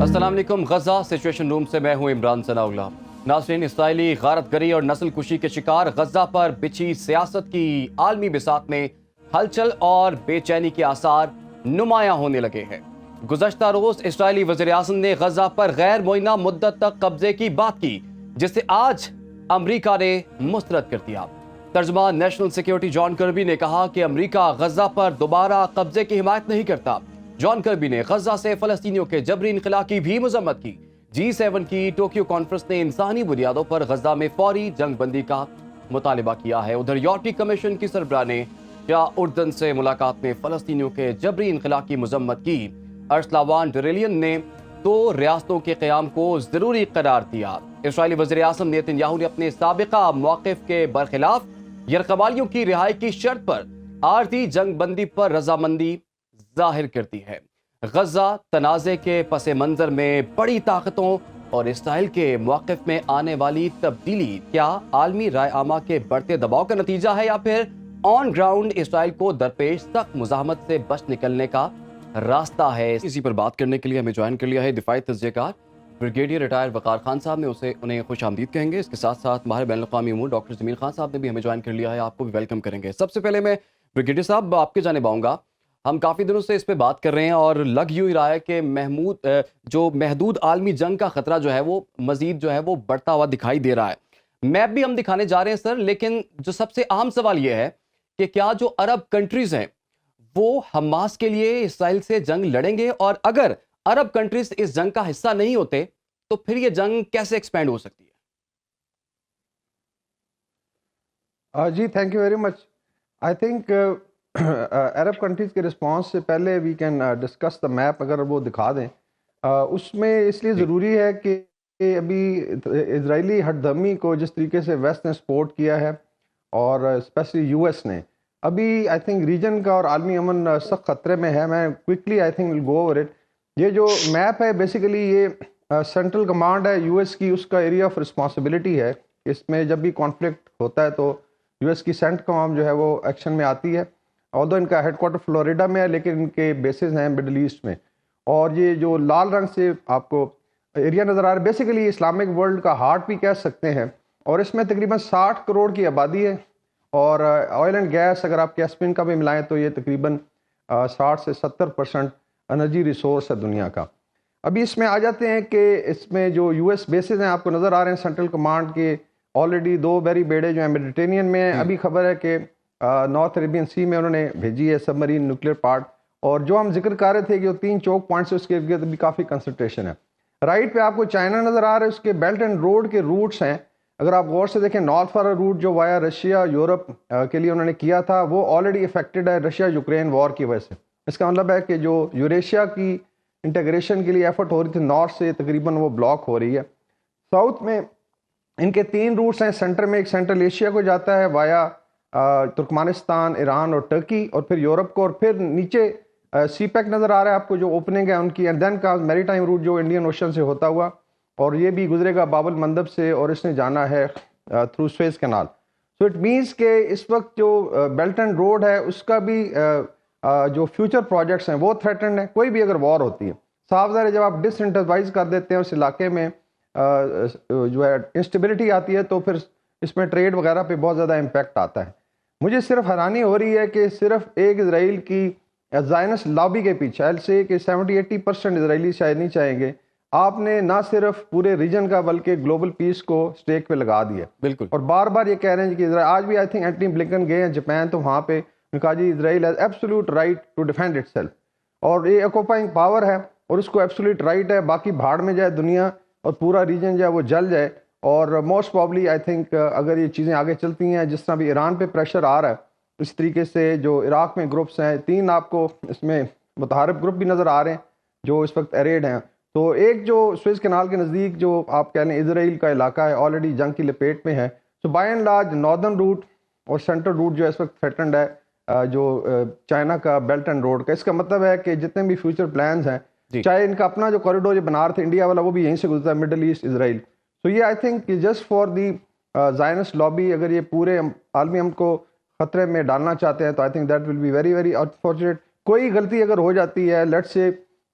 السلام علیکم. غزہ سچویشن روم سے میں ہوں عمران ثناءاللہ. ناظرین، اسرائیلی غارت گری اور نسل کشی کے شکار غزہ پر بچھی سیاست کی عالمی بساط میں ہلچل اور بے چینی کے آثار نمایاں ہونے لگے ہیں. گزشتہ روز اسرائیلی وزیر اعظم نے غزہ پر غیر معینہ مدت تک قبضے کی بات کی، جسے آج امریکہ نے مسترد کر دیا. ترجمان نیشنل سیکیورٹی جان کربی نے کہا کہ امریکہ غزہ پر دوبارہ قبضے کی حمایت نہیں کرتا. جان کربی نے غزہ سے فلسطینیوں کے جبری انخلا کی بھی مذمت کی. G7 کی ٹوکیو کانفرنس نے انسانی بنیادوں پر غزہ میں فوری جنگ بندی کا مطالبہ کیا ہے. ادھر یورپی کمیشن کی سربراہ نے اردن سے ملاقات میں فلسطینیوں کے جبری انخلا کی مذمت کی. ارسلا وان ڈر لیئن نے 2 ریاستوں کے قیام کو ضروری قرار دیا. اسرائیلی وزیر اعظم نیتن یاہو نے اپنے سابقہ موقف کے برخلاف یرغمالیوں کی رہائی کی شرط پر عارضی جنگ بندی پر رضامندی ظاہر کرتی ہے. غزہ تنازع کے پس منظر میں بڑی طاقتوں اور اسرائیل کے موقف میں آنے والی تبدیلی کیا عالمی رائے عامہ کے بڑھتے دباؤ کا نتیجہ ہے، یا پھر آن گراؤنڈ اسرائیل کو درپیش سخت مزاحمت سے بچ نکلنے کا راستہ ہے؟ اسی پر بات کرنے کے لیے ہمیں جوائن کر لیا ہے دفاعی تجزیہ کار بریگیڈیئر ریٹائر وقار خان صاحب نے. انہیں خوش آمدید کہیں گے. اس کے ساتھ ساتھ ماہر بین الاقوامی امور ڈاکٹر زمین خان صاحب نے بھی ہمیں جوائن کر لیا ہے. آپ کو بھی ویلکم کریں گے. سب سے پہلے میں بریگیڈیئر صاحب آپ کی جانب آؤں گا. ہم کافی دنوں سے اس پہ بات کر رہے ہیں اور لگ یوں ہی رہا ہے کہ محدود عالمی جنگ کا خطرہ جو ہے وہ مزید جو ہے وہ بڑھتا ہوا دکھائی دے رہا ہے. میپ بھی ہم دکھانے جا رہے ہیں سر، لیکن جو سب سے اہم سوال یہ ہے کہ کیا جو عرب کنٹریز ہیں وہ حماس کے لیے اسرائیل سے جنگ لڑیں گے، اور اگر عرب کنٹریز اس جنگ کا حصہ نہیں ہوتے تو پھر یہ جنگ کیسے ایکسپینڈ ہو سکتی ہے؟ جی thank you very much. I think Arab countries کے رسپانس سے پہلے we can discuss the map. اگر وہ دکھا دیں اس میں اس لیے ضروری ہے کہ ابھی اسرائیلی ہٹ دھرمی کو جس طریقے سے ویسٹ نے سپورٹ کیا ہے اور اسپیشلی یو ایس نے، ابھی آئی تھنک ریجن کا اور عالمی امن سخت خطرے میں ہے. میں quickly I think will go over it. یہ جو میپ ہے بیسیکلی یہ سینٹرل کمانڈ ہے یو ایس کی، اس کا ایریا آف رسپانسبلٹی ہے. اس میں جب بھی کانفلکٹ ہوتا ہے تو یو ایس کی سینٹ کمانڈ جو ہے وہ ایکشن میں آتی ہے. آلدو ان کا ہیڈ کوارٹر فلوریڈا میں ہے، لیکن ان کے بیسز ہیں مڈل ایسٹ میں. اور یہ جو لال رنگ سے آپ کو ایریا نظر آ رہا ہے بیسیکلی اسلامک ورلڈ کا ہارٹ بھی کہہ سکتے ہیں. اور اس میں تقریباً 60 کروڑ کی آبادی ہے، اور آئل اینڈ گیس اگر آپ کیسپین کا بھی ملائیں تو یہ تقریباً 60 سے 70% انرجی ریسورس ہے دنیا کا. ابھی اس میں آ جاتے ہیں کہ اس میں جو یو ایس بیسز ہیں آپ کو نظر آ رہے ہیں سینٹرل کمانڈ کے. آلریڈی 2 بیری بیڑے جو ہیں میڈیٹرینین میں ہیں. ابھی خبر ہے کہ نارتھ عربین سی میں انہوں نے بھیجی ہے سب مرین نیوکلیئر پارٹ. اور جو ہم ذکر کر رہے تھے کہ 3 چوک پوائنٹس اس کے ارد بھی کافی کنسنٹریشن ہے. رائٹ پہ آپ کو چائنا نظر آ رہا ہے، اس کے بیلٹ اینڈ روڈ کے روٹس ہیں. اگر آپ غور سے دیکھیں نارتھ والا روٹ جو وایا رشیا یورپ کے لیے انہوں نے کیا تھا وہ آلریڈی افیکٹڈ ہے رشیا یوکرین وار کی وجہ سے. اس کا مطلب ہے کہ جو یوریشیا کی انٹیگریشن کے لیے ایفرٹ ہو رہی تھی نارتھ سے تقریباً وہ بلاک ہو رہی ہے. ساؤتھ میں ان کے 3 روٹس ہیں. سینٹر میں ایک سینٹرل ایشیا کو جاتا ہے وایا ترکمانستان، ایران اور ٹرکی، اور پھر یورپ کو، اور پھر نیچے سی پیک نظر آ رہا ہے آپ کو جو اوپننگ ہے ان کی. اینڈ دین کا میری ٹائم روٹ جو انڈین اوشن سے ہوتا ہوا، اور یہ بھی گزرے گا باب المندب سے، اور اس نے جانا ہے through Suez canal. So it means کہ اس وقت جو بیلٹ اینڈ روڈ ہے اس کا بھی جو فیوچر پروجیکٹس ہیں وہ تھریٹنڈ ہیں کوئی بھی اگر وار ہوتی ہے. صاف ظاہر ہے جب آپ ڈس انٹروائز کر دیتے ہیں اس علاقے میں جو ہے انسٹیبلٹی آتی ہے تو پھر اس میں ٹریڈ وغیرہ پہ بہت زیادہ امپیکٹ آتا ہے. مجھے صرف حیرانی ہو رہی ہے کہ صرف ایک اسرائیل کی زائنس لابی کے پیچھے سے کہ 70-80% اسرائیلی شاید نہیں چاہیں گے. آپ نے نہ صرف پورے ریجن کا بلکہ گلوبل پیس کو سٹیک پہ لگا دیا. بالکل. اور بار بار یہ کہہ رہے ہیں کہ آج بھی آئی تھنک اینٹنی بلنکن گئے ہیں جاپان، تو وہاں پہ نے کہا جی Israel has absolute right to defend itself. اور یہ آکوپائنگ پاور ہے اور اس کو ایبسولوٹ رائٹ ہے باقی بھاڑ میں جائے دنیا اور پورا ریجن جو ہے وہ جل جائے. اور موسٹ پرابلی آئی تھنک اگر یہ چیزیں آگے چلتی ہیں جس طرح بھی ایران پہ پریشر آ رہا ہے اس طریقے سے جو عراق میں گروپس ہیں 3 آپ کو اس میں متحارب گروپ بھی نظر آ رہے ہیں جو اس وقت ایریڈ ہیں. تو ایک جو سویز کینال کے نزدیک جو آپ کہہ لیں اسرائیل کا علاقہ ہے آلریڈی جنگ کی لپیٹ میں ہے. تو by and large northern route اور سینٹرل روٹ جو اس وقت تھریٹنڈ ہے جو چائنا کا بیلٹ اینڈ روڈ کا. اس کا مطلب ہے کہ جتنے بھی فیوچر پلانز ہیں چاہے ان کا اپنا جو کوریڈور بنا رہے تھے انڈیا والا وہ بھی یہیں سے گزرتا ہے مڈل ایسٹ اسرائیل. تو یہ I think just for the زائنس lobby اگر یہ پورے عالمی امن کو خطرے میں ڈالنا چاہتے ہیں تو I think that will be very very unfortunate. کوئی غلطی اگر ہو جاتی ہے لیٹ سے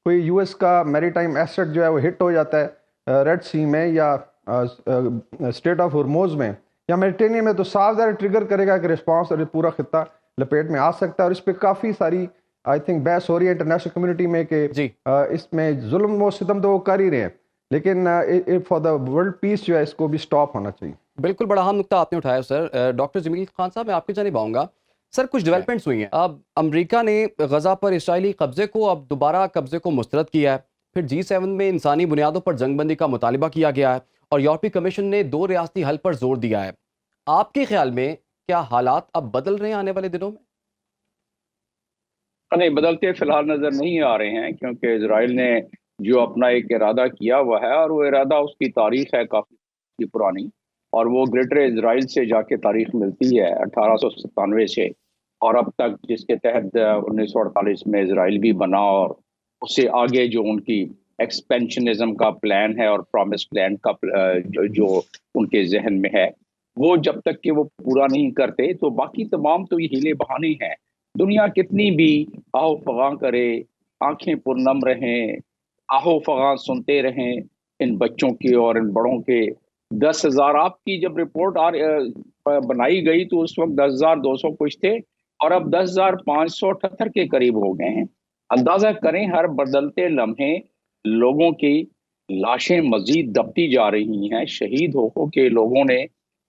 کوئی یو ایس کا میری ٹائم ایسٹ جو ہے وہ ہٹ ہو جاتا ہے ریڈ سی میں یا اسٹریٹ آف ہرموز میں یا میڈیٹرینین میں، تو صاف ظاہر ٹریگر کرے گا کہ رسپانس اور پورا خطہ لپیٹ میں آ سکتا ہے. اور اس پہ کافی ساری آئی تھنک بحث ہو رہی ہے انٹرنیشنل کمیونٹی میں کہ جی اس میں ظلم و ستم تو وہ کر ہی رہے ہیں، لیکن فار دا ورلڈ پیس جو ہے اس کو بھی سٹاپ ہونا چاہیے. بالکل بڑا اہم نقطہ آپ نے اٹھایا سر. ڈاکٹر جمیل خان صاحب میں آپ کی جانب آؤں گا. سر کچھ ڈیولپمنٹس ہوئی ہیں. اب امریکہ نے غزہ پر اسرائیلی قبضے کو اب دوبارہ قبضے کو مسترد کیا ہے. پھر G7 میں انسانی بنیادوں پر جنگ بندی کا مطالبہ کیا گیا ہے اور یورپی کمیشن نے 2 ریاستی حل پر زور دیا ہے. آپ کے خیال میں کیا حالات اب بدل رہے ہیں آنے والے دنوں میں؟ نہیں، بدلتے فی الحال نظر نہیں آ رہے ہیں، کیونکہ اسرائیل نے جو اپنا ایک ارادہ کیا ہوا ہے، اور وہ ارادہ اس کی تاریخ ہے کافی پرانی، اور وہ گریٹر اسرائیل سے جا کے تاریخ ملتی ہے 1897 سے، اور اب تک جس کے تحت 1948 میں اسرائیل بھی بنا، اور اس سے آگے جو ان کی ایکسپینشنزم کا پلان ہے اور پرومس پلان کا جو ان کے ذہن میں ہے، وہ جب تک کہ وہ پورا نہیں کرتے تو باقی تمام تو یہ ہیلے بہانے ہیں. دنیا کتنی بھی آہو فغاں کرے، آنکھیں پرنم رہیں، آہو فغاں سنتے رہیں ان بچوں کے اور ان بڑوں کے. 10,000 آپ کی جب رپورٹ بنائی گئی تو اس وقت 10,200 کچھ تھے، اور اب 10,578 کے قریب ہو گئے ہیں. اندازہ کریں ہر بدلتے لمحے لوگوں کی لاشیں مزید دبتی جا رہی ہیں. شہید ہو کے لوگوں نے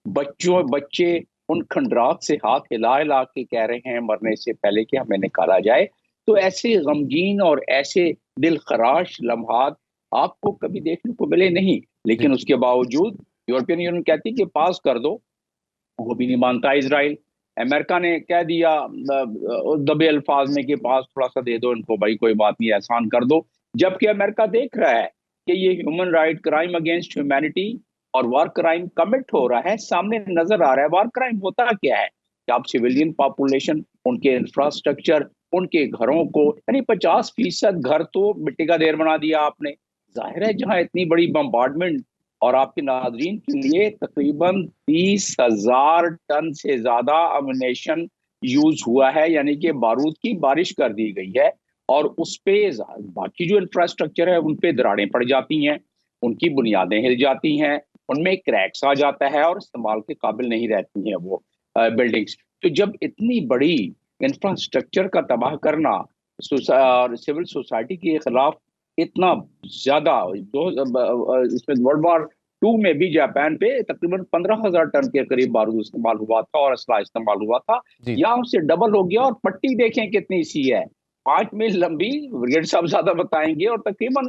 بچے ان کھنڈرات سے ہاتھ ہلا ہلا کے کہہ رہے ہیں مرنے سے پہلے کہ ہمیں نکالا جائے. تو ایسے غمگین اور ایسے دل خراش لمحات آپ کو کبھی دیکھنے کو ملے نہیں. لیکن اس کے باوجود یورپین یونین کہتی کہ پاس کر دو، وہ بھی نہیں مانتا اسرائیل. امریکہ نے کہہ دیا دبے الفاظ میں کہ پاس تھوڑا سا دے دو ان کو، بھائی کوئی بات نہیں، احسان کر دو. جبکہ امریکہ دیکھ رہا ہے کہ یہ human right crime against humanity اور وار کرائم کمٹ ہو رہا ہے، سامنے نظر آ رہا ہے. وار کرائم ہوتا کیا ہے کہ آپ سویلین پاپولیشن، ان کے انفراسٹرکچر، ان کے گھروں کو، یعنی 50% گھر تو مٹی کا ڈھیر بنا دیا آپ نے. ظاہر ہے جہاں اتنی بڑی بمبارڈمنٹ، اور آپ کے ناظرین کے لیے تقریباً 30,000 ٹن سے زیادہ امونیشن یوز ہوا ہے، یعنی کہ بارود کی بارش کر دی گئی ہے، اور اس پہ باقی جو انفراسٹرکچر ہے ان پہ دراڑیں پڑ جاتی ہیں، ان کی بنیادیں ہل جاتی ہیں، ان میں کریکس آ جاتا ہے اور استعمال کے قابل نہیں رہتی ہیں وہ بلڈنگز. تو جب اتنی بڑی انفراسٹرکچر کا تباہ کرنا سول سوسائٹی کے خلاف اتنا زیادہ، اس میں ورلڈ وار 2 میں بھی جاپان پہ تقریباً 15,000 ٹن کے قریب بارود استعمال ہوا تھا اور اسلحہ استعمال ہوا تھا. یہاں اس سے ڈبل ہو گیا، اور پٹی دیکھیں کتنی سی ہے، 5 میل لمبی، بریگیڈ صاحب زیادہ بتائیں گے، اور تقریباً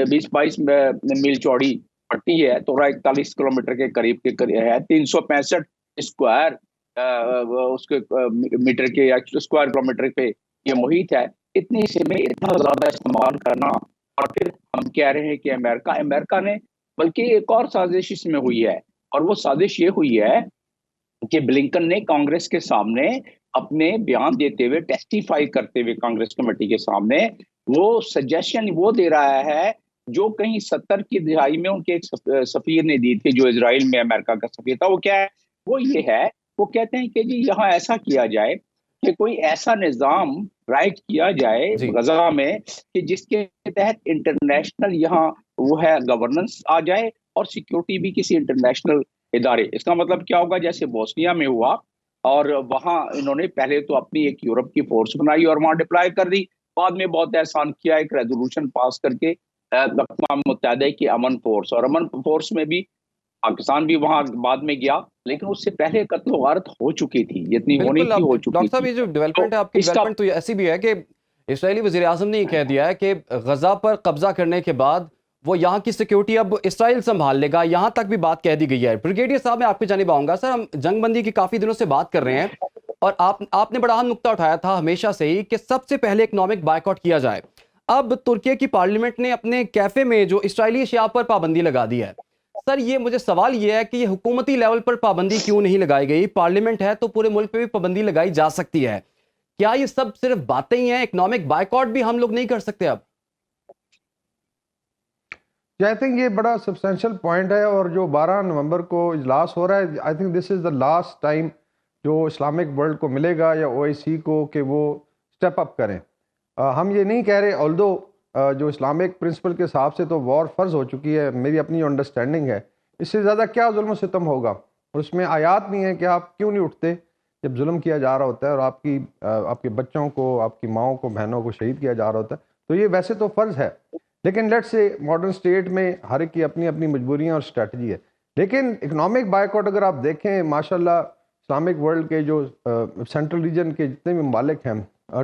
20-22 میل چوڑی پٹی ہے، تو 41 کلومیٹر کے قریب ہے. 365 اسکوائر اس کے میٹر کے یا اسکوائر کلومیٹر پہ یہ محیط ہے. اتنی سے میں اتنا زیادہ استعمال کرنا، اور پھر ہم کہہ رہے ہیں کہ امریکہ نے، بلکہ ایک اور سازش اس میں ہوئی ہے، اور وہ سازش یہ ہوئی ہے کہ بلنکن نے کانگریس کے سامنے اپنے بیان دیتے ہوئے، ٹیسٹیفائی کرتے ہوئے کانگریس کمیٹی کے سامنے، وہ سجیشن وہ دے رہا ہے جو کہیں 70 کی دہائی میں ان کے ایک سفیر نے دی تھی جو اسرائیل میں امریکہ کا سفیر تھا. وہ کیا ہے؟ وہ یہ ہے، وہ کہتے ہیں کہ جی یہاں ایسا کیا جائے کہ کوئی ایسا نظام رائٹ کیا جائے غزہ میں کہ جس کے تحت انٹرنیشنل یہاں وہ ہے گورننس آ جائے، اور سیکیورٹی بھی کسی انٹرنیشنل ادارے. اس کا مطلب کیا ہوگا؟ جیسے بوسنیا میں ہوا، اور وہاں انہوں نے پہلے تو اپنی ایک یورپ کی فورس بنائی اور وہاں ڈپلائی کر دی، بعد میں بہت احسان کیا ایک ریزولوشن پاس کر کے اقوام متحدہ کی امن فورس، اور امن فورس میں بھی پاکستان بھی وہاں بعد میں گیا، لیکن اس سے پہلے قتل و غارت ہو چکی تھی، جتنی ہونی بالکل. تھی اب ہو چکی ڈاکٹر صاحب تھی. یہ جو ڈیولپمنٹ ہے آپ کی اس کا ڈیولپمنٹ تو ایسی بھی ہے کہ اسرائیلی وزیر اعظم نے یہ کہہ دیا ہے کہ غزہ پر قبضہ کرنے کے بعد وہ یہاں کی سیکیورٹی اب اسرائیل سنبھال لے گا. یہاں تک بھی بات کہہ دی گئی ہے. بریگیڈیئر صاحب میں آپ کی جانب آؤں گا. سر ہم جنگ بندی کی کافی دنوں سے بات کر رہے ہیں، اور آپ نے بڑا اہم نقطہ اٹھایا تھا ہمیشہ سے ہی کہ سب سے پہلے اکنامک بائیکاٹ کیا جائے. اب ترکی کی پارلیمنٹ نے اپنے کیفے میں جو اسرائیلی اشیاء پر پابندی لگا دی ہے. سر یہ مجھے سوال یہ ہے کہ یہ حکومتی لیول پر پابندی کیوں نہیں لگائی گئی؟ پارلیمنٹ ہے تو پورے ملک پہ بھی پابندی لگائی جا سکتی ہے. کیا یہ سب صرف باتیں ہی ہیں؟ اکنامک بائیکاٹ بھی ہم لوگ نہیں کر سکتے اب؟ آئی تھنک یہ بڑا سبسٹینشیل پوائنٹ ہے، اور جو 12 نومبر کو اجلاس ہو رہا ہے، I think this is the last time جو اسلامک ورلڈ کو ملے گا یا OIC کو کہ وہ اسٹیپ اپ کریں. ہم یہ نہیں کہہ رہے although جو اسلامک پرنسپل کے حساب سے تو وار فرض ہو چکی ہے، میری اپنی جو انڈرسٹینڈنگ ہے، اس سے زیادہ کیا ظلم و ستم ہوگا، اور اس میں آیات نہیں ہے کہ آپ کیوں نہیں اٹھتے جب ظلم کیا جا رہا ہوتا ہے اور آپ کے بچوں کو، آپ کی ماؤں کو، بہنوں کو شہید کیا جا رہا ہوتا ہے، تو یہ ویسے تو فرض ہے، لیکن لیٹ سے ماڈرن اسٹیٹ میں ہر ایک کی اپنی اپنی مجبوریاں اور اسٹریٹجی ہے. لیکن اکنامک بائیکاٹ اگر آپ دیکھیں، ماشاءاللہ اسلامک ورلڈ کے جو سینٹرل ریجن کے جتنے بھی ممالک ہیں،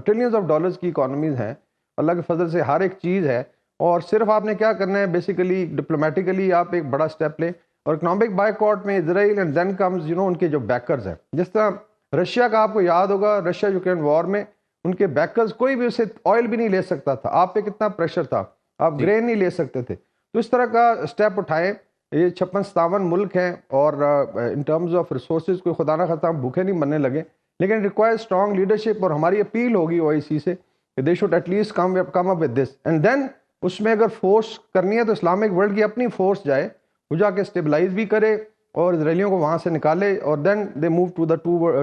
ٹریلینز آف ڈالرز کی اکانومیز ہیں، اللہ کے فضل سے ہر ایک چیز ہے، اور صرف آپ نے کیا کرنا ہے، بیسیکلی ڈپلومیٹیکلی آپ ایک بڑا سٹیپ لیں، اور اکنامک بائیکاٹ میں Israel and then comes in کے جو بیکرز ہیں، جس طرح رشیا کا آپ کو یاد ہوگا، رشیا یوکرین وار میں ان کے بیکرز کوئی بھی اسے آئل بھی نہیں لے سکتا تھا، آپ پہ کتنا پریشر تھا، آپ گرین نہیں لے سکتے تھے. تو اس طرح کا سٹیپ اٹھائیں. یہ 56-57 ملک ہیں، اور ان ٹرمز آف ریسورسز کوئی خدا نہ خواستہ ہم بھوکے نہیں مرنے لگے، لیکن ریکوائر اسٹرانگ لیڈرشپ، اور ہماری اپیل ہوگی OIC سے کہ they should at least come up with this, and then اس میں اگر فورس کرنی ہے تو اسلامک ورلڈ کی اپنی فورس جائے، وہ جا کے اسٹیبلائز بھی کرے اور اسرائیلیوں کو وہاں سے نکالے، اور then they move to the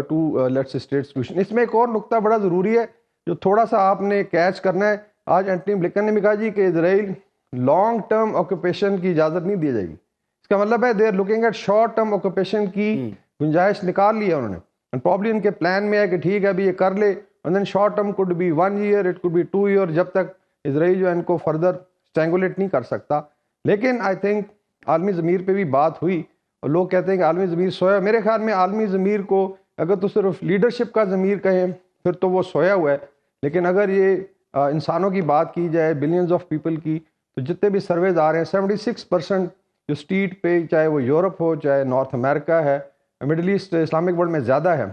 two let's state solution. اس میں ایک اور نقطہ بڑا ضروری ہے جو تھوڑا سا آپ نے کیچ کرنا ہے. آج اینٹنی بلنکن نے بھی کہا جی کہ اسرائیل لانگ ٹرم آکوپیشن کی اجازت نہیں دی جائے گی. اس کا مطلب ہے they are looking at short term occupation کی گنجائش نکال لی ہے انہوں نے، اینڈ پرابلی ان کے پلان میں ہے کہ ٹھیک ہے ابھی یہ کر لے، and then short term could be 1 year، it could be 2 year، جب تک اسرائیل جو ہے ان کو فردر اسٹینگولیٹ نہیں کر سکتا. لیکن آئی تھنک عالمی ضمیر پہ بھی بات ہوئی، اور لوگ کہتے ہیں کہ عالمی ضمیر سویا. میرے خیال میں عالمی ضمیر کو اگر تو صرف لیڈرشپ کا ضمیر کہیں پھر تو وہ سویا ہوا ہے، لیکن اگر یہ انسانوں کی بات کی جائے، بلینز آف پیپل کی، تو جتنے بھی سرویز آ رہے ہیں 76% جو اسٹریٹ پہ، چاہے وہ یورپ ہو، چاہے نارتھ امریکہ ہے، مڈل ایسٹ، اسلامک ورلڈ میں زیادہ ہے،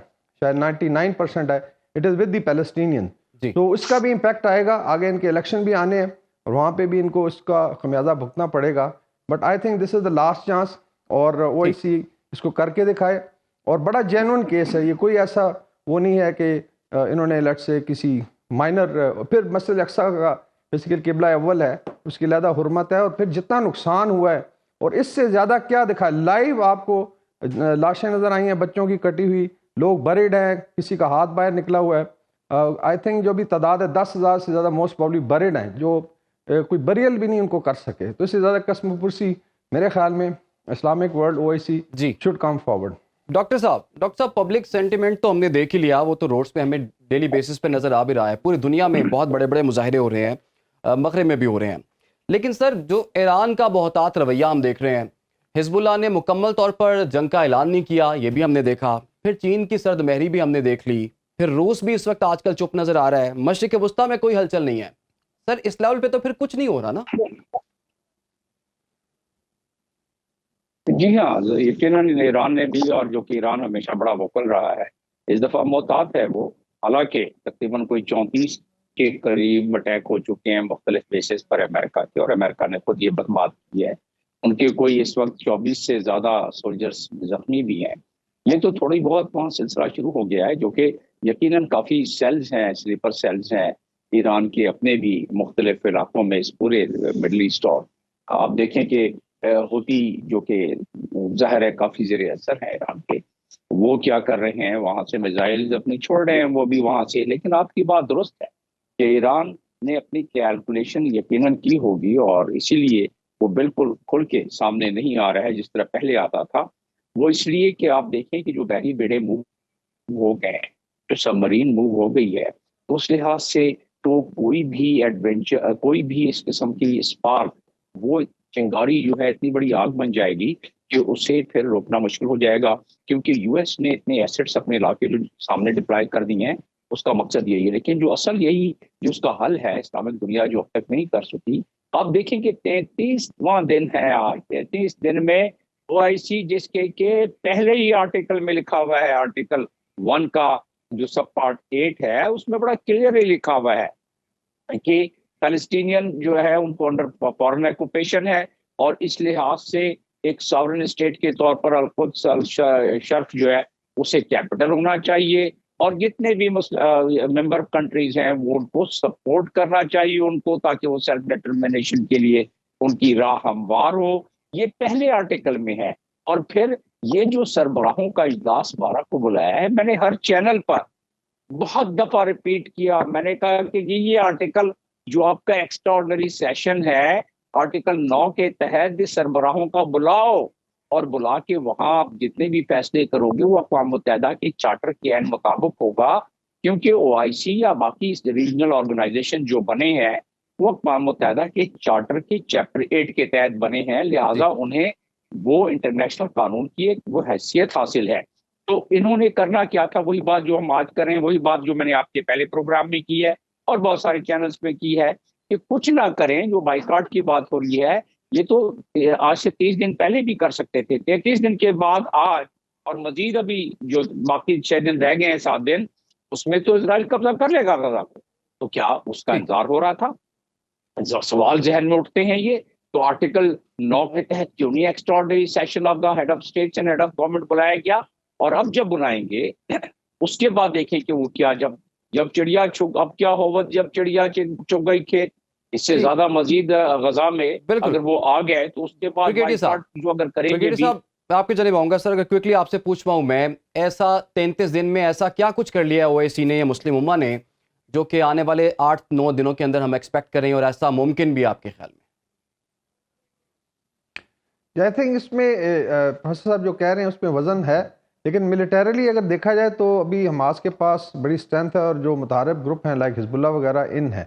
شاید 99% ہے، it is with the Palestinian. جی تو اس کا بھی امپیکٹ آئے گا، آگے ان کے الیکشن بھی آنے ہیں، اور وہاں پہ بھی ان کو اس کا خمیازہ بھگتنا پڑے گا. But I think this is the last chance, اور OIC اس کو کر کے دکھائے. اور بڑا جینون کیس ہے یہ، کوئی ایسا وہ نہیں ہے کہ انہوں نے لیٹ سے کسی مائنر، پھر مسجد اقصیٰ کا بیسیکلی قبلہ اول ہے، اس کی علیحدہ حرمت ہے، اور پھر جتنا نقصان ہوا ہے، اور اس سے زیادہ کیا دکھائے. لائیو آپ کو لاشیں نظر آئی ہیں بچوں کی کٹی ہوئی، لوگ بریڈ ہیں، کسی کا ہاتھ باہر نکلا ہوا ہے. آئی تھنک جو بھی تعداد ہے 10,000 سے زیادہ موسٹ پرابلی بریڈ ہیں، جو کوئی بریل بھی نہیں ان کو کر سکے. تو اس سے زیادہ قسم پرسی میرے خیال میں اسلامک ورلڈ OIC جی شوڈ کم فارورڈ. ڈاکٹر صاحب پبلک سینٹیمنٹ تو ہم نے دیکھ ہی لیا، وہ تو روڈز پہ ہمیں ڈیلی بیسس پہ نظر آ بھی رہا ہے، پوری دنیا میں بہت بڑے بڑے مظاہرے ہو رہے ہیں، مغرب میں بھی ہو رہے ہیں. لیکن سر جو ایران کا بہتات رویہ ہم دیکھ رہے ہیں، حزب اللہ نے مکمل طور پر جنگ کا اعلان نہیں کیا، یہ بھی ہم نے دیکھا، پھر چین کی سرد مہری بھی ہم نے دیکھ لی، پھر روس بھی اس وقت آج کل چپ نظر آ رہا ہے، مشرق وسطیٰ میں کوئی ہلچل نہیں ہے. سر اس لیول پہ تو پھر کچھ نہیں ہو رہا نا؟ جی ہاں، یقیناً ایران نے بھی، اور جو کہ ایران ہمیشہ بڑا وکل رہا ہے، اس دفعہ محتاط ہے وہ. حالانکہ تقریباً کوئی 34 کے قریب اٹیک ہو چکے ہیں مختلف بیسز پر امریکہ کے، اور امریکہ نے خود یہ بات کی ہے. ان کے کوئی اس وقت 24 سے زیادہ سولجرز زخمی بھی ہیں. یہ تو تھوڑی بہت وہاں سلسلہ شروع ہو گیا ہے، جو کہ یقیناً کافی سیلز ہیں، سلیپر سیلز ہیں ایران کے اپنے بھی مختلف علاقوں میں، اس پورے مڈل ایسٹ. اور آپ دیکھیں کہ ہوتی جو کہ ظاہر ہے کافی زیر اثر ہے ایران کے، وہ کیا کر رہے ہیں، وہاں سے میزائل اپنے چھوڑ رہے ہیں وہ بھی وہاں سے. لیکن آپ کی بات درست ہے کہ ایران نے اپنی کیلکولیشن یقیناً کی ہوگی، اور اسی لیے وہ بالکل کھل کے سامنے نہیں آ رہا ہے جس طرح پہلے آتا تھا. وہ اس لیے کہ آپ دیکھیں کہ جو بحری بیڑے موو ہو گئے ہیں، جو سب مرین موو ہو گئی ہے، اس لحاظ سے تو کوئی بھی ایڈونچر، کوئی بھی اس قسم کی اسپارک، وہ چنگاری جو ہے اتنی بڑی آگ بن جائے گی کہ اسے پھر روکنا مشکل ہو جائے گا. کیونکہ US نے اتنے ایسٹس اپنے علاقے جو سامنے ڈپلائی کر دی ہیں، اس کا مقصد یہی ہے. لیکن جو اصل یہی جو اس کا حل ہے، اسلامک دنیا جو اب تک نہیں کر سکی. آپ دیکھیں کہ 33واں دن ہے آج، 33 دن میں OIC جس کے پہلے ہی آرٹیکل میں لکھا ہوا ہے، آرٹیکل 1 کا جو سب پارٹ 8 ہے، اس میں بڑا کلیئرلی لکھا ہوا ہے کہ فلسطینین جو ہے ان کو انڈر فورن آکوپیشن ہے، اور اس لحاظ سے ایک ساورن اسٹیٹ کے طور پر القدس الشرف جو ہے اسے کیپٹل ہونا چاہیے، اور جتنے بھی ممبر کنٹریز ہیں وہ ان کو سپورٹ کرنا چاہیے ان کو، تاکہ وہ سیلف ڈٹرمنیشن کے لیے ان کی راہ ہموار ہو. یہ پہلے آرٹیکل میں ہے. اور پھر یہ جو سربراہوں کا اجلاس 12 کو بلایا ہے، میں نے ہر چینل پر بہت دفعہ ریپیٹ کیا، میں نے کہا کہ جی یہ آرٹیکل جو آپ کا ایکسٹرا آرڈنری سیشن ہے، آرٹیکل 9 کے تحت سربراہوں کا بلاؤ، اور بلا کے وہاں آپ جتنے بھی فیصلے کرو گے وہ اقوام متحدہ کے چارٹر کے عین مطابق ہوگا، کیونکہ او آئی سی یا باقی ریجنل آرگنائزیشن جو بنے ہیں وہ اقوام متحدہ کے چارٹر کے چیپٹر 8 کے تحت بنے ہیں، لہٰذا انہیں وہ انٹرنیشنل قانون کی ایک وہ حیثیت حاصل ہے۔ تو انہوں نے کرنا کیا تھا، وہی بات جو ہم آج کریں، وہی بات جو میں نے آپ کے پہلے پروگرام میں کی ہے اور بہت سارے چینلز پہ کی ہے، کہ کچھ نہ کریں۔ جو بائیکاٹ کی بات ہو رہی ہے، یہ تو آج سے 30 دن پہلے بھی کر سکتے تھے، 33 دن کے بعد آج اور مزید ابھی جو باقی 6 دن رہ گئے ہیں، 7 دن، اس میں تو اسرائیل قبضہ کر لے گا غزہ کو، تو کیا اس کا انتظار ہو رہا تھا؟ سوال ذہن میں اٹھتے ہیں یہ۔ تو آرٹیکل 9 کے تحت کیوں نہیں extraordinary session of the head of states and head of government بلایا گیا؟ اور اب جب بلائیں گے اس کے بعد دیکھیں کہ وہ کیا، جب چڑیا اب کیا ہوت جب چڑیا چگ گئی کھیت، اس سے زیادہ مزید غزہ میں اگر وہ آ گئے تو اس کے بعد جو اگر کریں گے صاحب میں آپ کی جانب آؤں گا سر، اگر کوئکلی آپ سے پوچھ پاؤں میں، ایسا 33 دن میں ایسا کیا کچھ کر لیا او اے سی نے یا مسلم امہ نے جو کہ آنے والے 8-9 دنوں کے اندر ہم ایکسپیکٹ کریں، اور ایسا ممکن بھی آپ کے خیال میں؟ آئی تھنک اس میں حسن صاحب جو کہہ رہے ہیں اس میں وزن ہے، لیکن ملیٹریلی اگر دیکھا جائے تو ابھی حماس کے پاس بڑی اسٹرینتھ ہے، اور جو متحارب گروپ ہیں لائک حزب اللہ وغیرہ ان ہیں،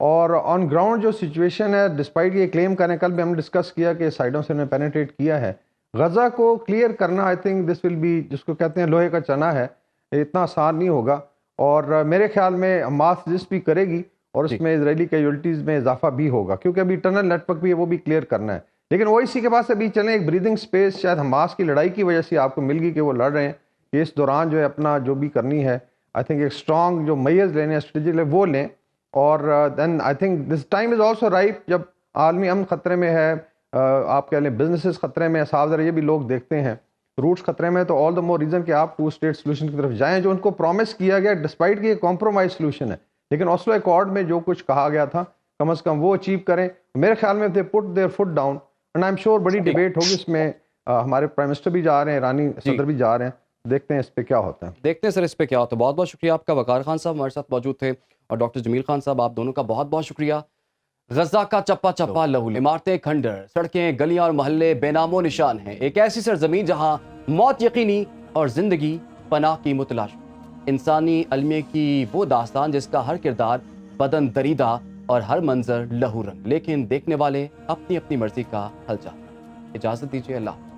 اور آن گراؤنڈ جو سچویشن ہے، ڈسپائٹ یہ کلیم کریں، کل بھی ہم ڈسکس کیا کہ سائڈوں سے انہوں نے پینیٹریٹ کیا ہے، غزہ کو کلیئر کرنا آئی تھنک دس ول بی، جس کو کہتے ہیں لوہے کا چنا ہے، اتنا آسان نہیں ہوگا، اور میرے خیال میں حماس جس بھی کرے گی اور اس میں اسرائیلی کیجولٹیز میں اضافہ بھی ہوگا، کیونکہ ابھی ٹنل نیٹ ورک بھی ہے وہ بھی کلیئر کرنا ہے، لیکن وہ اسی کے پاس ابھی چلیں ایک بریدنگ سپیس شاید حماس کی لڑائی کی وجہ سے آپ کو مل گئی کہ وہ لڑ رہے ہیں، کہ اس دوران جو ہے اپنا جو بھی کرنی ہے آئی تھنک ایک اسٹرانگ جو میئرز لینے ہیں اسٹریٹجک وہ لیں، اور then I think this time is also right, جب عالمی امن خطرے میں ہے، آپ کہہ لیں بزنسز خطرے میں، صاف ذرا یہ بھی لوگ دیکھتے ہیں روٹس خطرے میں، تو آل دا مور ریزن کہ آپ 2 اسٹیٹ سولوشن کی طرف جائیں، جو ان کو پرومس کیا گیا ڈسپائٹ کہ یہ کمپرومائز سولوشن ہے، لیکن اوسلو ایکارڈ میں جو کچھ کہا گیا تھا کم از کم وہ اچیو کریں۔ میرے خیال میں they put their foot down, and I am sure بڑی ڈیبیٹ ہوگی اس میں، ہمارے پرائم منسٹر بھی جا رہے ہیں، ایرانی صدر بھی جا رہے ہیں، دیکھتے ہیں اس پہ کیا ہوتا ہے، دیکھتے ہیں سر اس پہ کیا ہوتا ہے۔ بہت بہت شکریہ آپ کا، وقار خان صاحب ہمارے ساتھ موجود تھے، اور ڈاکٹر جمیل خان صاحب، آپ دونوں کا بہت بہت شکریہ۔ غزہ کا چپا چپا لہو، عمارتیں کھنڈر، سڑکیں گلیاں اور محلے بے نام و نشان ہیں، ایک ایسی سرزمین جہاں موت یقینی اور زندگی پناہ کی متلاش، انسانی المیہ کی وہ داستان جس کا ہر کردار بدن دریدہ اور ہر منظر لہو رنگ، لیکن دیکھنے والے اپنی اپنی مرضی کا حل چاہتے ہیں۔ اجازت دیجیے، اللہ حافظ۔